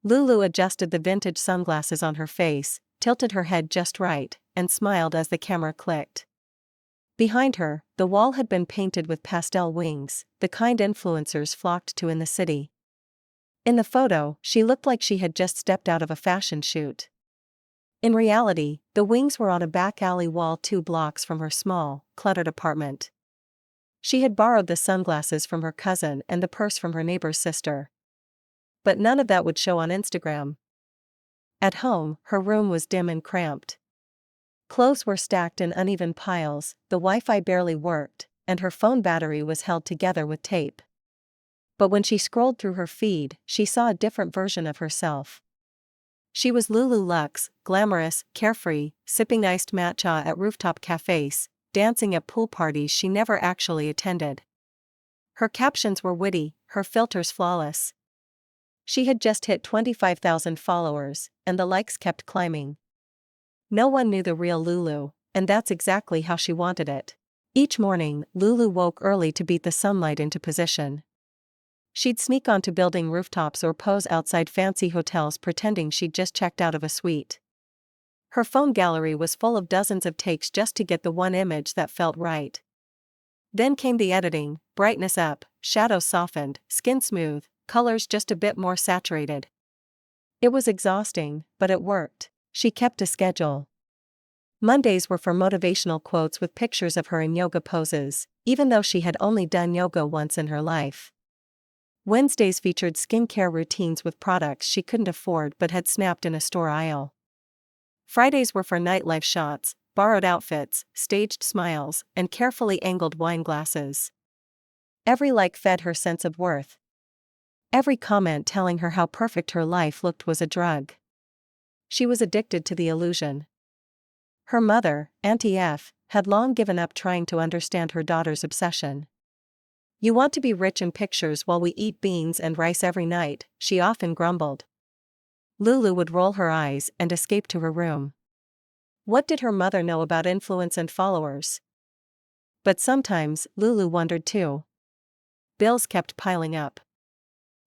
Lulu adjusted the vintage sunglasses on her face, tilted her head just right, and smiled as the camera clicked. Behind her, the wall had been painted with pastel wings, the kind influencers flocked to in the city. In the photo, she looked like she had just stepped out of a fashion shoot. In reality, the wings were on a back alley wall 2 blocks from her small, cluttered apartment. She had borrowed the sunglasses from her cousin and the purse from her neighbor's sister. But none of that would show on Instagram. At home, her room was dim and cramped. Clothes were stacked in uneven piles, the Wi-Fi barely worked, and her phone battery was held together with tape. But when she scrolled through her feed, she saw a different version of herself. She was Lulu Luxe, glamorous, carefree, sipping iced matcha at rooftop cafes, dancing at pool parties she never actually attended. Her captions were witty, her filters flawless. She had just hit 25,000 followers, and the likes kept climbing. No one knew the real Lulu, and that's exactly how she wanted it. Each morning, Lulu woke early to beat the sunlight into position. She'd sneak onto building rooftops or pose outside fancy hotels pretending she'd just checked out of a suite. Her phone gallery was full of dozens of takes just to get the one image that felt right. Then came the editing, brightness up, shadows softened, skin smooth, colors just a bit more saturated. It was exhausting, but it worked. She kept a schedule. Mondays were for motivational quotes with pictures of her in yoga poses, even though she had only done yoga once in her life. Wednesdays featured skincare routines with products she couldn't afford but had snapped in a store aisle. Fridays were for nightlife shots, borrowed outfits, staged smiles, and carefully angled wine glasses. Every like fed her sense of worth. Every comment telling her how perfect her life looked was a drug. She was addicted to the illusion. Her mother, Auntie F, had long given up trying to understand her daughter's obsession. "You want to be rich in pictures while we eat beans and rice every night," she often grumbled. Lulu would roll her eyes and escape to her room. What did her mother know about influence and followers? But sometimes, Lulu wondered too. Bills kept piling up.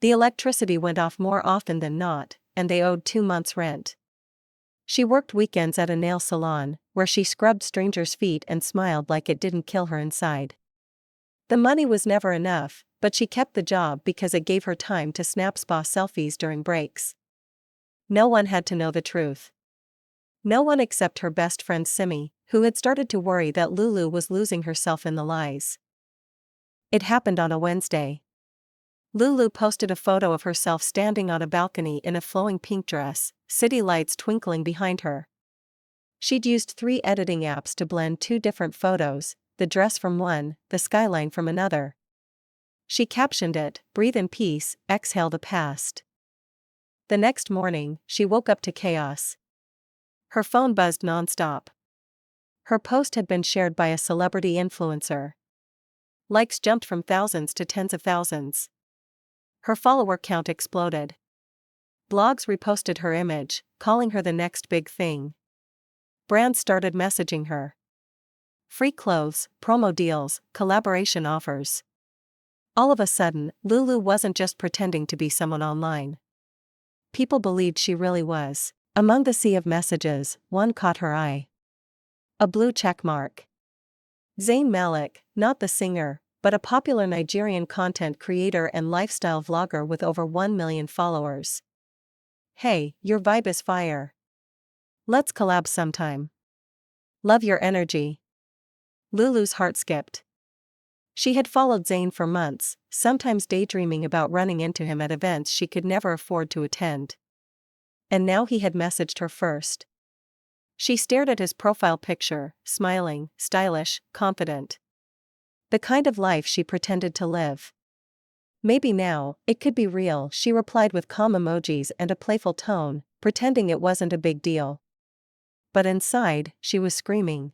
The electricity went off more often than not, and they owed 2 months' rent. She worked weekends at a nail salon, where she scrubbed strangers' feet and smiled like it didn't kill her inside. The money was never enough, but she kept the job because it gave her time to snap spa selfies during breaks. No one had to know the truth. No one except her best friend Simi, who had started to worry that Lulu was losing herself in the lies. It happened on a Wednesday. Lulu posted a photo of herself standing on a balcony in a flowing pink dress, city lights twinkling behind her. She'd used 3 editing apps to blend 2 different photos, the dress from one, the skyline from another. She captioned it, "Breathe in peace, exhale the past." The next morning, she woke up to chaos. Her phone buzzed nonstop. Her post had been shared by a celebrity influencer. Likes jumped from thousands to tens of thousands. Her follower count exploded. Blogs reposted her image, calling her the next big thing. Brands started messaging her. Free clothes, promo deals, collaboration offers. All of a sudden, Lulu wasn't just pretending to be someone online. People believed she really was. Among the sea of messages, one caught her eye. A blue checkmark. Zayn Malik, not the singer, but a popular Nigerian content creator and lifestyle vlogger with over 1 million followers. "Hey, your vibe is fire. Let's collab sometime. Love your energy." Lulu's heart skipped. She had followed Zayn for months, sometimes daydreaming about running into him at events she could never afford to attend. And now he had messaged her first. She stared at his profile picture, smiling, stylish, confident. The kind of life she pretended to live. "Maybe now, it could be real," she replied with calm emojis and a playful tone, pretending it wasn't a big deal. But inside, she was screaming.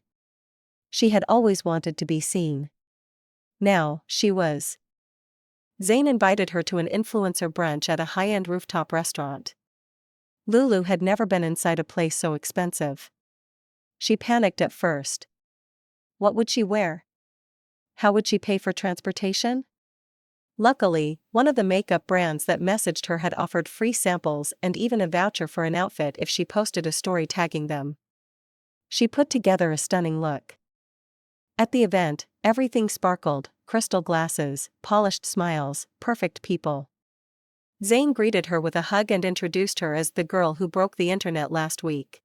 She had always wanted to be seen. Now, she was. Zayn invited her to an influencer brunch at a high-end rooftop restaurant. Lulu had never been inside a place so expensive. She panicked at first. What would she wear? How would she pay for transportation? Luckily, one of the makeup brands that messaged her had offered free samples and even a voucher for an outfit if she posted a story tagging them. She put together a stunning look. At the event, everything sparkled: crystal glasses, polished smiles, perfect people. Zayn greeted her with a hug and introduced her as the girl who broke the internet last week.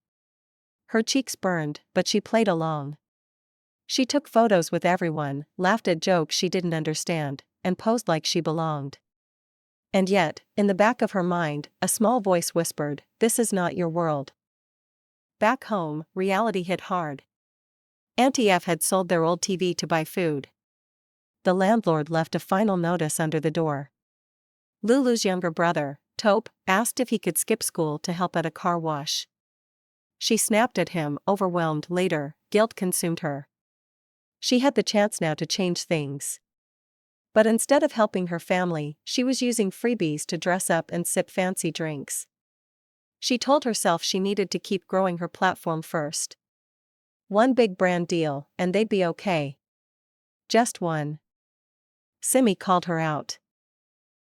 Her cheeks burned, but she played along. She took photos with everyone, laughed at jokes she didn't understand, and posed like she belonged. And yet, in the back of her mind, a small voice whispered, "This is not your world." Back home, reality hit hard. Auntie F had sold their old TV to buy food. The landlord left a final notice under the door. Lulu's younger brother, Taupe, asked if he could skip school to help at a car wash. She snapped at him, overwhelmed. Later, guilt consumed her. She had the chance now to change things. But instead of helping her family, she was using freebies to dress up and sip fancy drinks. She told herself she needed to keep growing her platform first. One big brand deal, and they'd be okay. Just one. Simi called her out.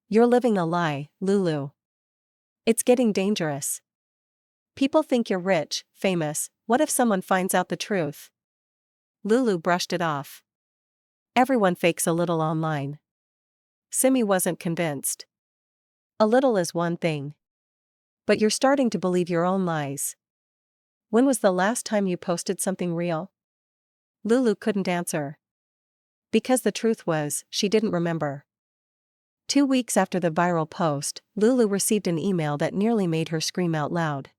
"You're living a lie, Lulu. It's getting dangerous. People think you're rich, famous. What if someone finds out the truth?" Lulu brushed it off. Everyone fakes a little online. Simi wasn't convinced. A little is one thing. But you're starting to believe your own lies. When was the last time you posted something real? Lulu couldn't answer. Because the truth was, she didn't remember. 2 weeks after the viral post, Lulu received an email that nearly made her scream out loud.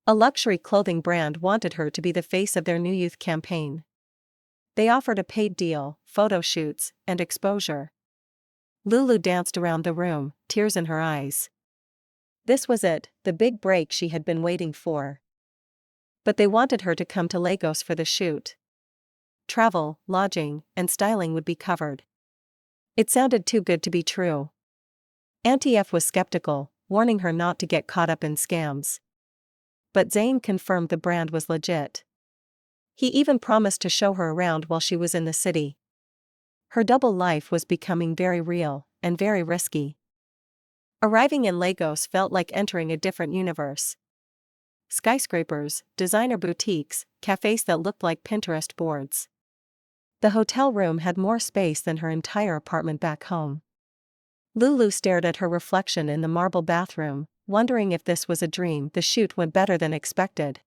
A luxury clothing brand wanted her to be the face of their new youth campaign. They offered a paid deal, photo shoots, and exposure. Lulu danced around the room, tears in her eyes. This was it, the big break she had been waiting for. But they wanted her to come to Lagos for the shoot. Travel, lodging, and styling would be covered. It sounded too good to be true. Auntie F was skeptical, warning her not to get caught up in scams. But Zayn confirmed the brand was legit. He even promised to show her around while she was in the city. Her double life was becoming very real, and very risky. Arriving in Lagos felt like entering a different universe. Skyscrapers, designer boutiques, cafes that looked like Pinterest boards. The hotel room had more space than her entire apartment back home. Lulu stared at her reflection in the marble bathroom, wondering if this was a dream. The shoot went better than expected.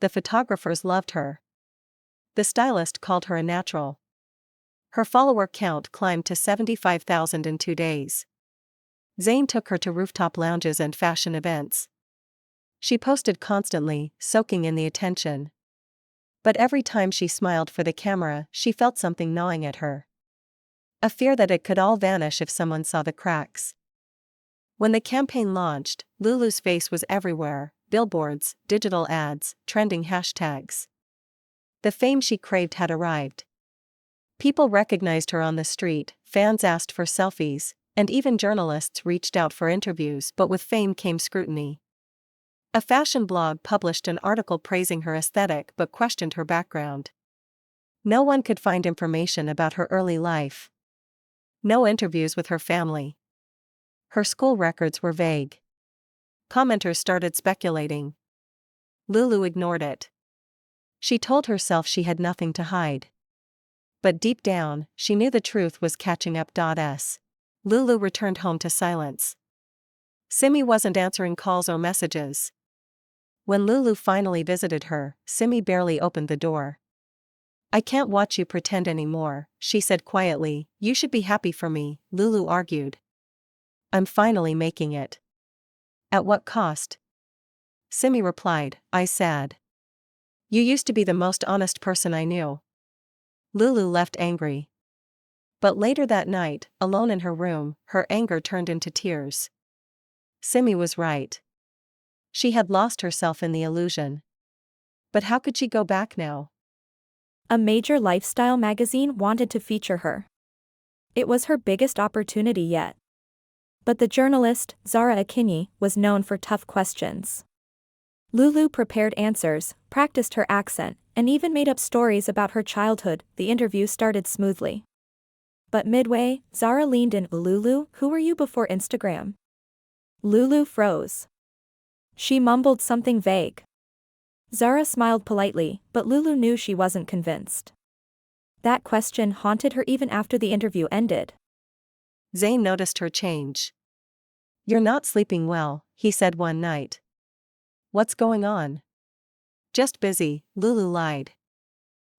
The photographers loved her. The stylist called her a natural. Her follower count climbed to 75,000 in 2 days. Zayn took her to rooftop lounges and fashion events. She posted constantly, soaking in the attention. But every time she smiled for the camera, she felt something gnawing at her. A fear that it could all vanish if someone saw the cracks. When the campaign launched, Lulu's face was everywhere: billboards, digital ads, trending hashtags. The fame she craved had arrived. People recognized her on the street, fans asked for selfies, and even journalists reached out for interviews. But with fame came scrutiny. A fashion blog published an article praising her aesthetic but questioned her background. No one could find information about her early life. No interviews with her family. Her school records were vague. Commenters started speculating. Lulu ignored it. She told herself she had nothing to hide. But deep down, she knew the truth was catching up. Lulu returned home to silence. Simi wasn't answering calls or messages. When Lulu finally visited her, Simi barely opened the door. "I can't watch you pretend anymore," she said quietly. "You should be happy for me," Lulu argued. "I'm finally making it." "At what cost?" Simi replied, "I sad. You used to be the most honest person I knew." Lulu left angry. But later that night, alone in her room, her anger turned into tears. Simi was right. She had lost herself in the illusion. But how could she go back now? A major lifestyle magazine wanted to feature her. It was her biggest opportunity yet. But the journalist, Zara Akinyi, was known for tough questions. Lulu prepared answers, practiced her accent, and even made up stories about her childhood. The interview started smoothly. But midway, Zara leaned in. Lulu, who were you before Instagram? Lulu froze. She mumbled something vague. Zara smiled politely, but Lulu knew she wasn't convinced. That question haunted her even after the interview ended. Zayn noticed her change. "You're not sleeping well," he said one night. "What's going on?" "Just busy," Lulu lied.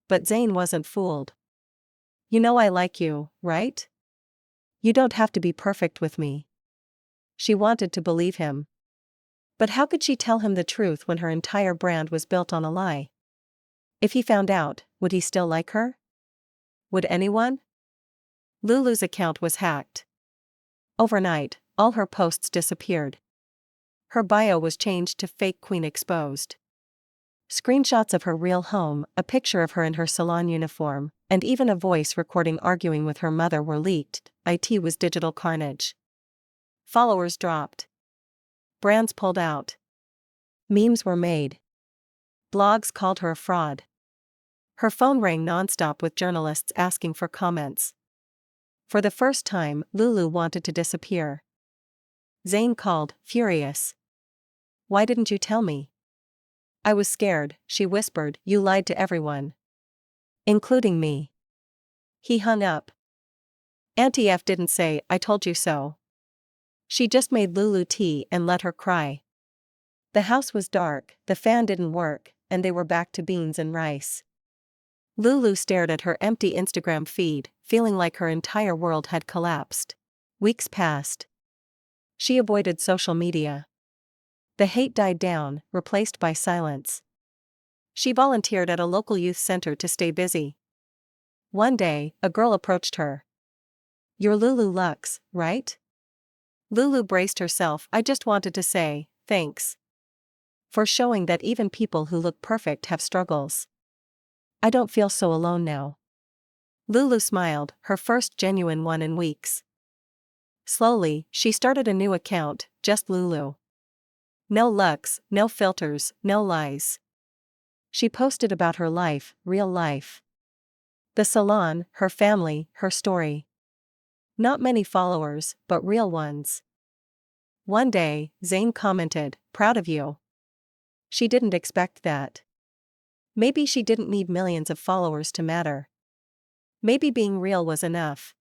But Zayn wasn't fooled. "You know I like you, right? You don't have to be perfect with me." She wanted to believe him. But how could she tell him the truth when her entire brand was built on a lie? If he found out, would he still like her? Would anyone? Lulu's account was hacked. Overnight, all her posts disappeared. Her bio was changed to "Fake Queen Exposed." Screenshots of her real home, a picture of her in her salon uniform, and even a voice recording arguing with her mother were leaked. It was digital carnage. Followers dropped. Brands pulled out. Memes were made. Blogs called her a fraud. Her phone rang nonstop with journalists asking for comments. For the first time, Lulu wanted to disappear. Zayn called, furious. "Why didn't you tell me?" "I was scared," she whispered. "You lied to everyone. Including me." He hung up. Auntie F didn't say, "I told you so." She just made Lulu tea and let her cry. The house was dark, the fan didn't work, and they were back to beans and rice. Lulu stared at her empty Instagram feed, feeling like her entire world had collapsed. Weeks passed. She avoided social media. The hate died down, replaced by silence. She volunteered at a local youth center to stay busy. One day, a girl approached her. "You're Lulu Luxe, right?" Lulu braced herself. "I just wanted to say, thanks. For showing that even people who look perfect have struggles. I don't feel so alone now." Lulu smiled, her first genuine one in weeks. Slowly, she started a new account, just Lulu. No Lux, no filters, no lies. She posted about her life, real life. The salon, her family, her story. Not many followers, but real ones. One day, Zayn commented, "Proud of you." She didn't expect that. Maybe she didn't need millions of followers to matter. Maybe being real was enough.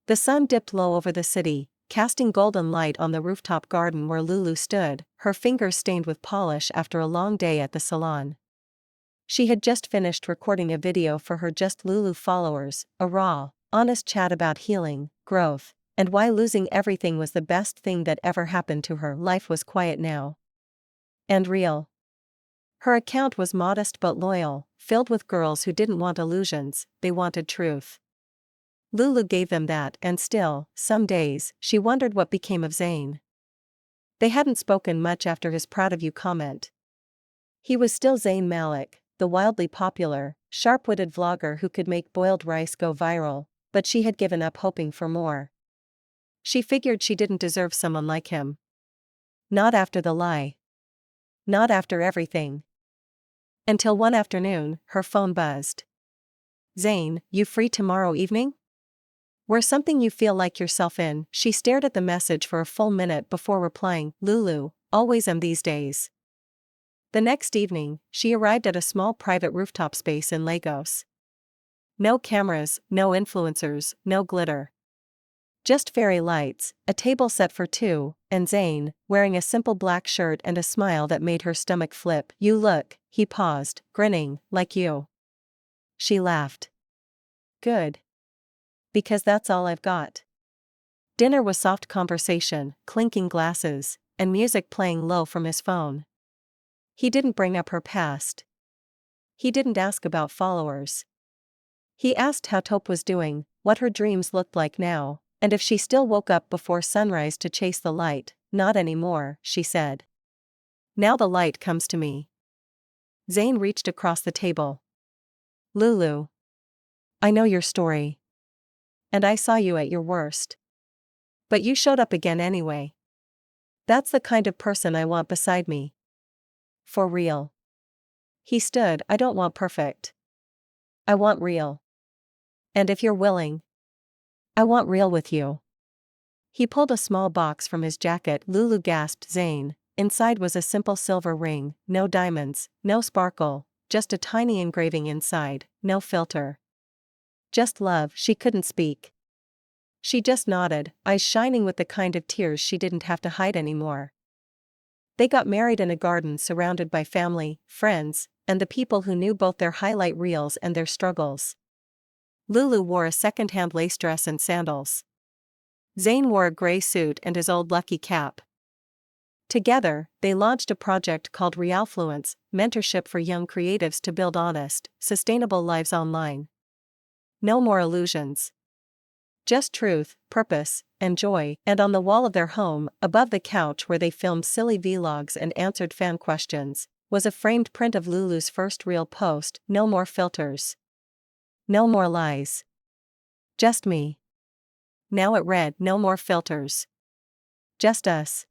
The sun dipped low over the city, casting golden light on the rooftop garden where Lulu stood, her fingers stained with polish after a long day at the salon. She had just finished recording a video for her Just Lulu followers, a raw, honest chat about healing, growth, and why losing everything was the best thing that ever happened to her. Life was quiet now. And real. Her account was modest but loyal, filled with girls who didn't want illusions, they wanted truth. Lulu gave them that, and still, some days, she wondered what became of Zayn. They hadn't spoken much after his "proud of you" comment. He was still Zayn Malik, the wildly popular, sharp-witted vlogger who could make boiled rice go viral, but she had given up hoping for more. She figured she didn't deserve someone like him. Not after the lie. Not after everything. Until one afternoon, her phone buzzed. "Zayn, you free tomorrow evening? Wear something you feel like yourself in." She stared at the message for a full minute before replying, "Lulu, always am these days." The next evening, she arrived at a small private rooftop space in Lagos. No cameras, no influencers, no glitter. Just fairy lights, a table set for two, and Zayn, wearing a simple black shirt and a smile that made her stomach flip. "You look," he paused, grinning, "like you." She laughed. "Good. Because that's all I've got." Dinner was soft conversation, clinking glasses, and music playing low from his phone. He didn't bring up her past. He didn't ask about followers. He asked how Taupe was doing, what her dreams looked like now, and if she still woke up before sunrise to chase the light. "Not anymore," she said. "Now the light comes to me." Zayn reached across the table. "Lulu. I know your story. And I saw you at your worst. But you showed up again anyway. That's the kind of person I want beside me. For real." He stood. "I don't want perfect. I want real. And if you're willing." I want real with you. He pulled a small box from his jacket. Lulu gasped. Zane, inside was a simple silver ring, no diamonds, no sparkle, just a tiny engraving inside, no filter. Just love. She couldn't speak. She just nodded, eyes shining with the kind of tears she didn't have to hide anymore. They got married in a garden surrounded by family, friends, and the people who knew both their highlight reels and their struggles. Lulu wore a second-hand lace dress and sandals. Zane wore a gray suit and his old lucky cap. Together, they launched a project called Realfluence, mentorship for young creatives to build honest, sustainable lives online. No more illusions. Just truth, purpose, and joy. And on the wall of their home, above the couch where they filmed silly vlogs and answered fan questions, was a framed print of Lulu's first real post. No more filters. No more lies. Just me. Now it read, no more filters. Just us.